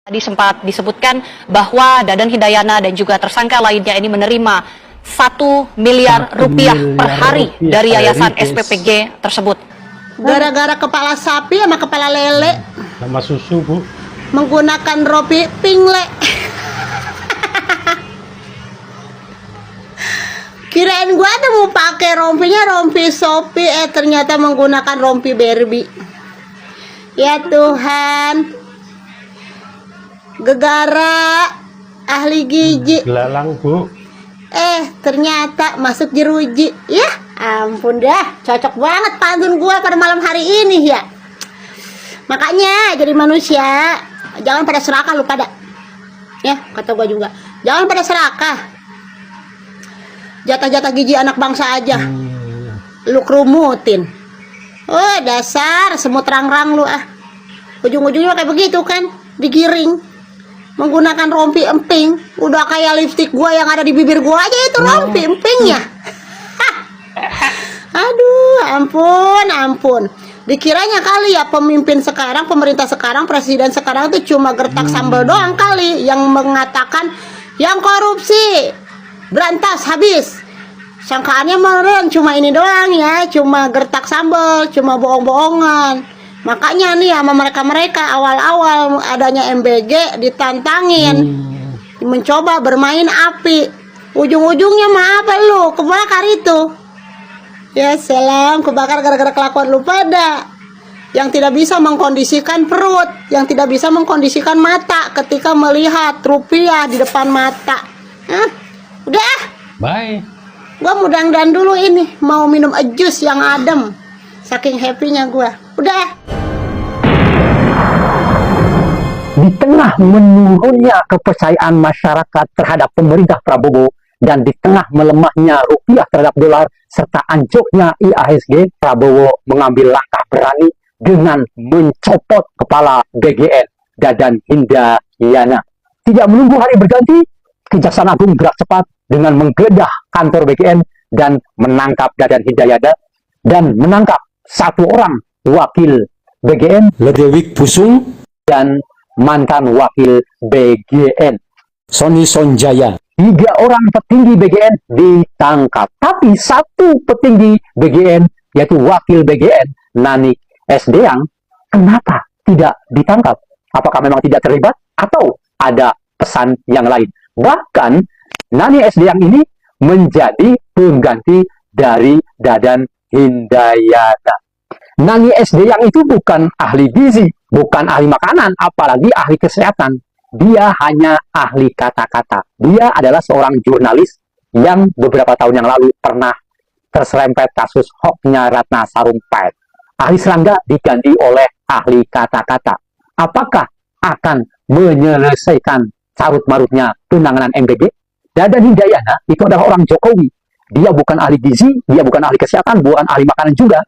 Tadi sempat disebutkan bahwa Dadan Hindayana dan juga tersangka lainnya ini menerima 1 miliar rupiah per hari dari yayasan SPPG tersebut. Gara-gara kepala sapi sama kepala lele sama susu, Bu, menggunakan rompi pingle. Kirain gua tuh mau pakai rompinya rompi Shopee, ternyata menggunakan rompi Barbie. Ya Tuhan, gegara ahli gizi belalang, Bu. Ternyata masuk jeruji. Ya ampun dah, cocok banget pantun gua pada malam hari ini ya. Makanya jadi manusia jangan pada serakah lu pada. Ya, kata gua juga. Jangan pada serakah. Jatah-jatah gizi anak bangsa aja. Lu kerumutin. Oh, dasar semut rang-rang lu ah. Ujung-ujungnya kayak begitu kan, digiring. Menggunakan rompi emping, udah kayak lipstik gua yang ada di bibir gua aja itu rompi empingnya. Aduh, ampun. Dikiranya kali ya pemimpin sekarang, pemerintah sekarang, presiden sekarang itu cuma gertak sambal doang kali yang mengatakan yang korupsi berantas habis. Sangkaannya meren cuma ini doang ya, cuma gertak sambal, cuma bohong-bohongan. Makanya nih sama mereka awal-awal adanya MBG ditantangin, mencoba bermain api, ujung-ujungnya apa lu kebakar itu. Ya salam, kebakar gara-gara kelakuan lu pada yang tidak bisa mengkondisikan perut, yang tidak bisa mengkondisikan mata ketika melihat rupiah di depan mata. Udah, Bye. gua mudah-mudahan dulu ini mau minum jus yang adem, saking happy-nya gua. Udah. Di tengah menurunnya kepercayaan masyarakat terhadap pemerintah Prabowo dan di tengah melemahnya rupiah terhadap dolar serta anjloknya IHSG, Prabowo mengambil langkah berani dengan mencopot kepala BGN Dadan Hindayana. Tidak menunggu hari berganti, Kejaksaan Agung gerak cepat dengan menggeledah kantor BGN dan menangkap Dadan Hindayana dan menangkap satu orang wakil BGN, Ledewik Pusung dan mantan wakil BGN, Sony Sonjaya. 3 orang petinggi BGN ditangkap. Tapi satu petinggi BGN, yaitu wakil BGN, Nani Esdeang, kenapa tidak ditangkap? Apakah memang tidak terlibat? Atau ada pesan yang lain? Bahkan, Nani Esdeang ini menjadi pengganti dari Dadan Hindayana. Nani Esdeang itu bukan ahli gizi, bukan ahli makanan, apalagi ahli kesehatan. Dia hanya ahli kata-kata. Dia adalah seorang jurnalis yang beberapa tahun yang lalu pernah terserempet kasus hoax-nya Ratna Sarumpait. Ahli serangga diganti oleh ahli kata-kata. Apakah akan menyelesaikan carut-marutnya penanganan MBG? Dadan Hindayana itu adalah orang Jokowi. Dia bukan ahli gizi, dia bukan ahli kesehatan, bukan ahli makanan juga.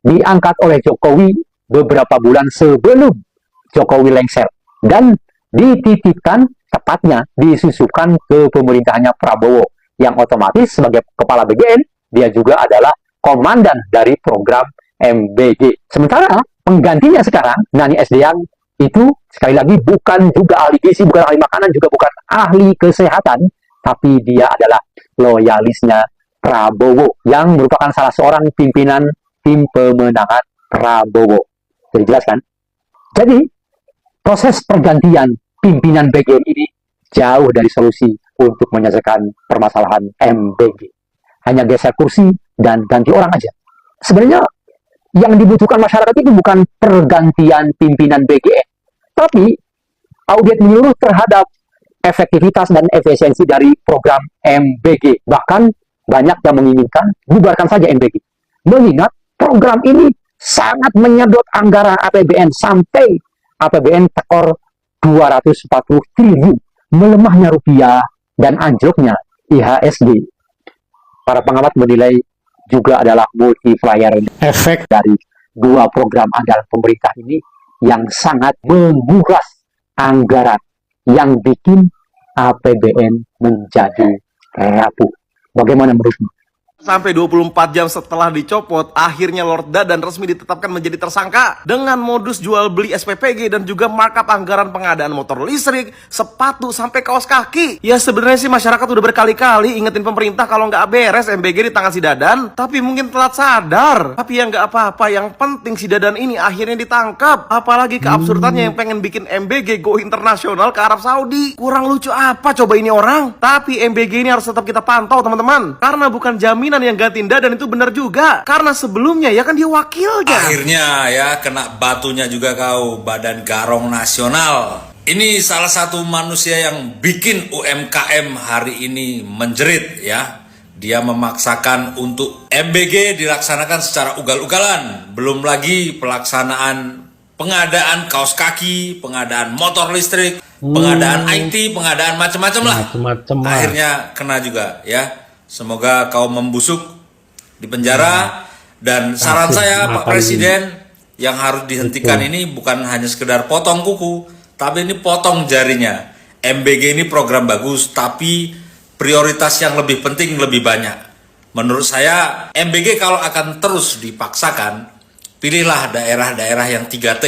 Diangkat oleh Jokowi beberapa bulan sebelum Jokowi lengser. Dan dititipkan, tepatnya disusukan ke pemerintahannya Prabowo, yang otomatis sebagai kepala BGN, dia juga adalah komandan dari program MBG. Sementara penggantinya sekarang, Nani Esdeang, itu sekali lagi bukan juga ahli gizi, bukan ahli makanan, juga bukan ahli kesehatan, tapi dia adalah loyalisnya Prabowo, yang merupakan salah seorang pimpinan tim pemenangan Prabowo. Jadi jelas kan? Jadi, proses pergantian pimpinan BGN ini jauh dari solusi untuk menyelesaikan permasalahan MBG. Hanya geser kursi dan ganti orang aja. Sebenarnya yang dibutuhkan masyarakat itu bukan pergantian pimpinan BGN, tapi audit menyeluruh terhadap efektivitas dan efisiensi dari program MBG. Bahkan banyak yang menginginkan bubarkan saja MBG. Mengingat program ini sangat menyedot anggaran APBN sampai APBN tekor 240 triliun, melemahnya rupiah dan anjloknya IHSG. Para pengamat menilai juga adalah multiplier efek dari 2 program andalan pemerintah ini yang sangat menguras anggaran, yang bikin APBN menjadi rapuh. Bagaimana menurutmu? Sampai 24 jam setelah dicopot, akhirnya Lord Dadan resmi ditetapkan menjadi tersangka dengan modus jual beli SPPG dan juga markup anggaran pengadaan motor listrik, sepatu, sampai kaos kaki. Ya sebenarnya sih masyarakat udah berkali-kali ingetin pemerintah kalau nggak beres MBG di tangan si Dadan, tapi mungkin telat sadar. Tapi ya nggak apa-apa, yang penting si Dadan ini akhirnya ditangkap. Apalagi keabsurdannya yang pengen bikin MBG go internasional ke Arab Saudi. Kurang lucu apa coba ini orang? Tapi MBG ini harus tetap kita pantau teman-teman, karena bukan jaminan yang gantiin Dadan itu benar juga, karena sebelumnya ya kan dia wakilnya. Akhirnya ya kena batunya juga kau, Badan Garong Nasional. Ini salah satu manusia yang bikin UMKM hari ini menjerit ya. Dia memaksakan untuk MBG dilaksanakan secara ugal-ugalan. Belum lagi pelaksanaan pengadaan kaos kaki, pengadaan motor listrik, pengadaan IT, pengadaan macam-macam lah. Akhirnya kena juga ya. Semoga kau membusuk di penjara. Dan saran saya Pak Presiden, yang harus dihentikan ini bukan hanya sekedar potong kuku, tapi ini potong jarinya. MBG ini program bagus, tapi prioritas yang lebih penting lebih banyak. Menurut saya MBG kalau akan terus dipaksakan, pilihlah daerah-daerah yang 3T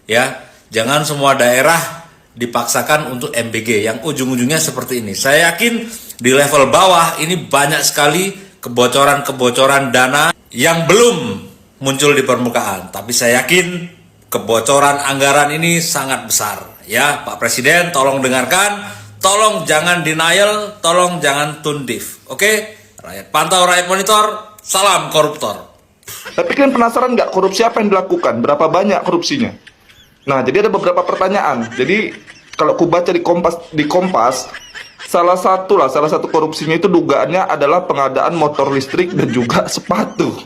ya. Jangan semua daerah dipaksakan untuk MBG yang ujung-ujungnya seperti ini. Saya yakin di level bawah ini banyak sekali kebocoran-kebocoran dana yang belum muncul di permukaan. Tapi saya yakin kebocoran anggaran ini sangat besar. Ya, Pak Presiden tolong dengarkan, tolong jangan denial, tolong jangan tundif. Oke? Rakyat pantau, rakyat monitor, salam koruptor. Tapi kalian penasaran nggak korupsi apa yang dilakukan? Berapa banyak korupsinya? Nah, jadi ada beberapa pertanyaan. Jadi kalau ku baca di Kompas, salah satu korupsinya itu dugaannya adalah pengadaan motor listrik dan juga sepatu.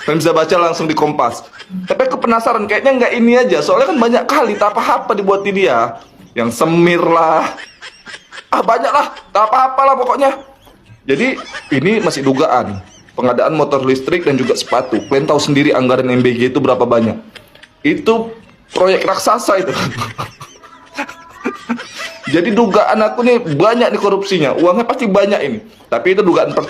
Kalian bisa baca langsung di Kompas. Tapi aku penasaran, kayaknya nggak ini aja. Soalnya kan banyak kali tak apa-apa dibuat di dia. Yang semir lah. Banyak lah, tak apa-apa lah pokoknya. Jadi ini masih dugaan. Pengadaan motor listrik dan juga sepatu. Kalian tahu sendiri anggaran MBG itu berapa banyak. Itu proyek raksasa itu. Jadi dugaan aku nih banyak nih korupsinya, uangnya pasti banyak ini. Tapi itu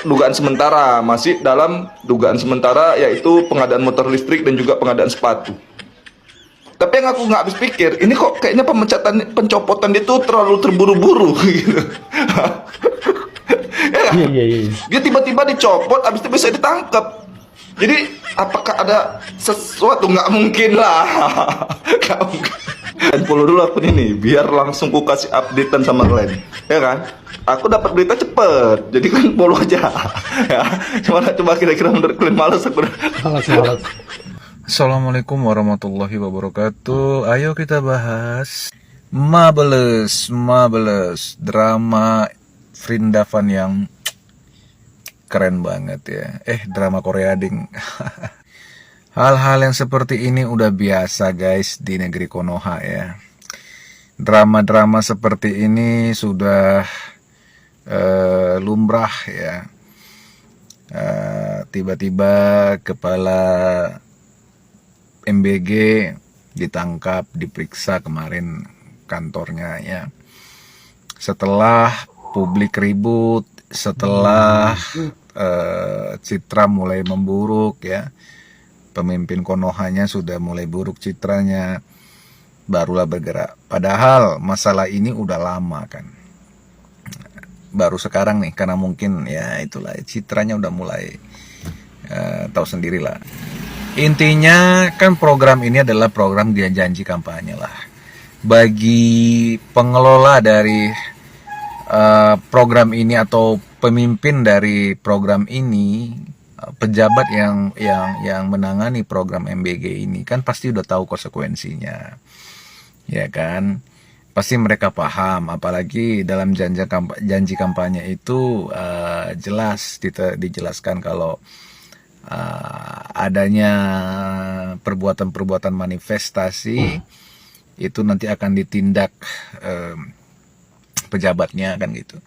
dugaan sementara, masih dalam dugaan sementara, yaitu pengadaan motor listrik dan juga pengadaan sepatu. Tapi yang aku nggak habis pikir, ini kok kayaknya pencopotan itu terlalu terburu-buru gitu. Ya, iya. Dia tiba-tiba dicopot, habis itu bisa ditangkap. Jadi apakah ada sesuatu? Nggak mungkin lah. Nggak mungkin. Dan follow dulu akun ini biar langsung ku kasih updatean sama kalian, ya kan? Aku dapat berita cepet, jadi kan follow aja. Ya, coba kira-kira menurut kalian malas aku. Malas. Assalamualaikum warahmatullahi wabarakatuh. Ayo kita bahas Marvelous drama Vrindavan yang keren banget ya. Drama Korea ding. Hal-hal yang seperti ini udah biasa guys di negeri Konoha ya. Drama-drama seperti ini sudah lumrah ya. Tiba-tiba kepala MBG ditangkap, diperiksa kemarin kantornya ya. Setelah publik ribut, setelah citra mulai memburuk ya. Pemimpin Konohanya sudah mulai buruk citranya, barulah bergerak. Padahal masalah ini udah lama kan. Baru sekarang nih, karena mungkin ya itulah citranya udah mulai tahu sendirilah. Intinya kan program ini adalah program janji kampanye lah. Bagi pengelola dari program ini atau pemimpin dari program ini, pejabat yang menangani program MBG ini kan pasti udah tahu konsekuensinya, ya kan? Pasti mereka paham, apalagi dalam janji kampanye itu jelas dijelaskan kalau adanya perbuatan-perbuatan manifestasi itu nanti akan ditindak pejabatnya kan gitu.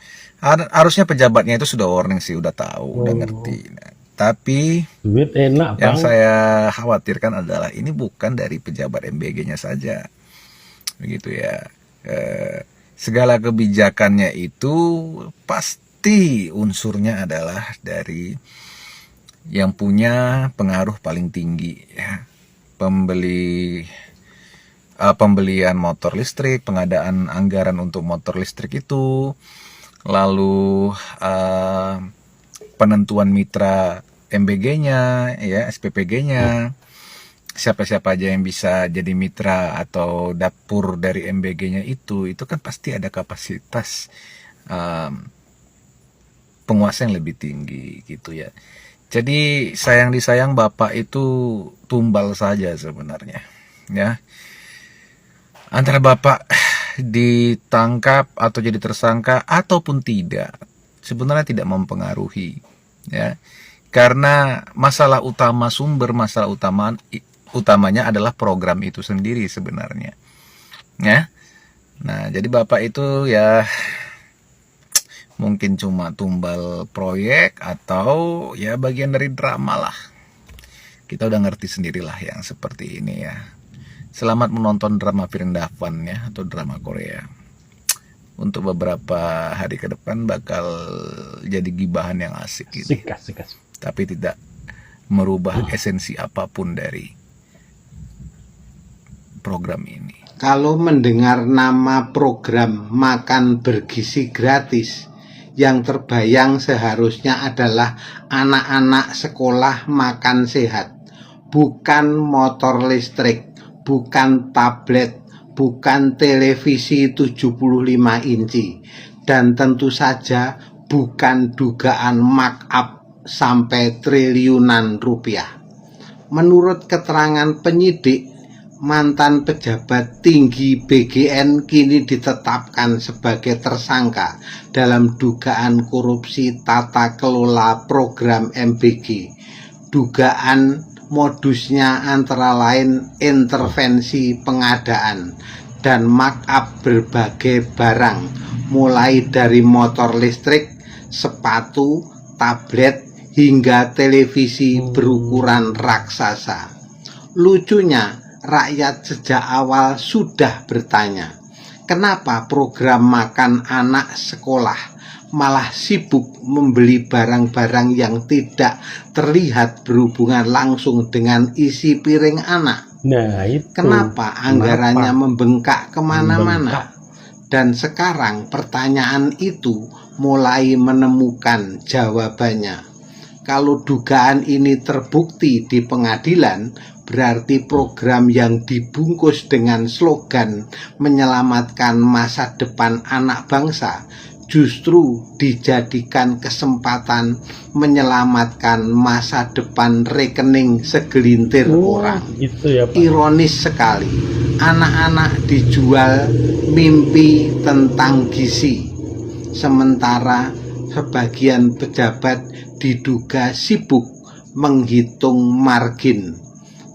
Harusnya pejabatnya itu sudah warning sih, udah tahu, udah ngerti. Nah, tapi yang saya khawatirkan adalah ini bukan dari pejabat MBG-nya saja, begitu ya. Segala kebijakannya itu pasti unsurnya adalah dari yang punya pengaruh paling tinggi, ya. Pembelian motor listrik, pengadaan anggaran untuk motor listrik itu, lalu penentuan mitra MBG-nya, ya, SPPG-nya, siapa-siapa aja yang bisa jadi mitra atau dapur dari MBG-nya itu kan pasti ada kapasitas penguasa yang lebih tinggi gitu ya. Jadi sayang disayang Bapak itu tumbal saja sebenarnya, ya. Antara Bapak ditangkap atau jadi tersangka ataupun tidak, sebenarnya tidak mempengaruhi, ya. Karena sumber masalah utamanya adalah program itu sendiri sebenarnya, ya. Nah, jadi Bapak itu ya mungkin cuma tumbal proyek atau ya bagian dari drama lah. Kita udah ngerti sendirilah yang seperti ini ya. Selamat menonton drama Vrindavan ya, atau drama Korea. Untuk beberapa hari ke depan bakal jadi gibahan yang asik gitu. Asik. Tapi tidak merubah esensi apapun dari program ini. Kalau mendengar nama program makan bergizi gratis, yang terbayang seharusnya adalah anak-anak sekolah makan sehat, bukan motor listrik, bukan tablet, bukan televisi 75 inci, dan tentu saja bukan dugaan markup sampai triliunan rupiah. Menurut keterangan penyidik, mantan pejabat tinggi BGN kini ditetapkan sebagai tersangka dalam dugaan korupsi tata kelola program MBG. Dugaan modusnya antara lain intervensi pengadaan dan markup berbagai barang, mulai dari motor listrik, sepatu, tablet, hingga televisi berukuran raksasa. Lucunya, rakyat sejak awal sudah bertanya, kenapa program makan anak sekolah malah sibuk membeli barang-barang yang tidak terlihat berhubungan langsung dengan isi piring anak? Nah, itu. Kenapa anggarannya membengkak kemana-mana? Dan sekarang pertanyaan itu mulai menemukan jawabannya. Kalau dugaan ini terbukti di pengadilan, berarti program yang dibungkus dengan slogan menyelamatkan masa depan anak bangsa justru dijadikan kesempatan menyelamatkan masa depan rekening segelintir orang. Gitu ya, Pak. Ironis sekali, anak-anak dijual mimpi tentang gizi, sementara sebagian pejabat diduga sibuk menghitung margin.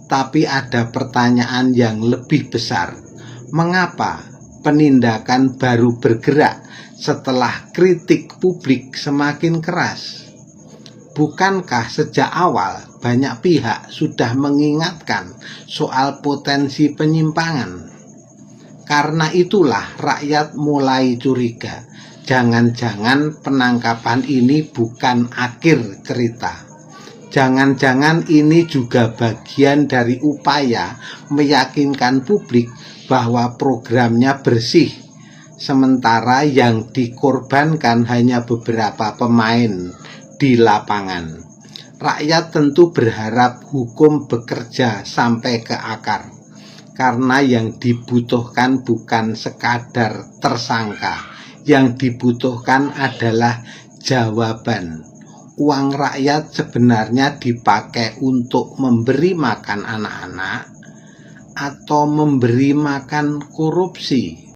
Tapi ada pertanyaan yang lebih besar. Mengapa penindakan baru bergerak setelah kritik publik semakin keras? Bukankah sejak awal banyak pihak sudah mengingatkan soal potensi penyimpangan? Karena itulah rakyat mulai curiga. Jangan-jangan penangkapan ini bukan akhir cerita. Jangan-jangan ini juga bagian dari upaya meyakinkan publik bahwa programnya bersih, sementara yang dikorbankan hanya beberapa pemain di lapangan. Rakyat tentu berharap hukum bekerja sampai ke akar, karena yang dibutuhkan bukan sekadar tersangka, yang dibutuhkan adalah jawaban. Uang rakyat sebenarnya dipakai untuk memberi makan anak-anak atau memberi makan korupsi?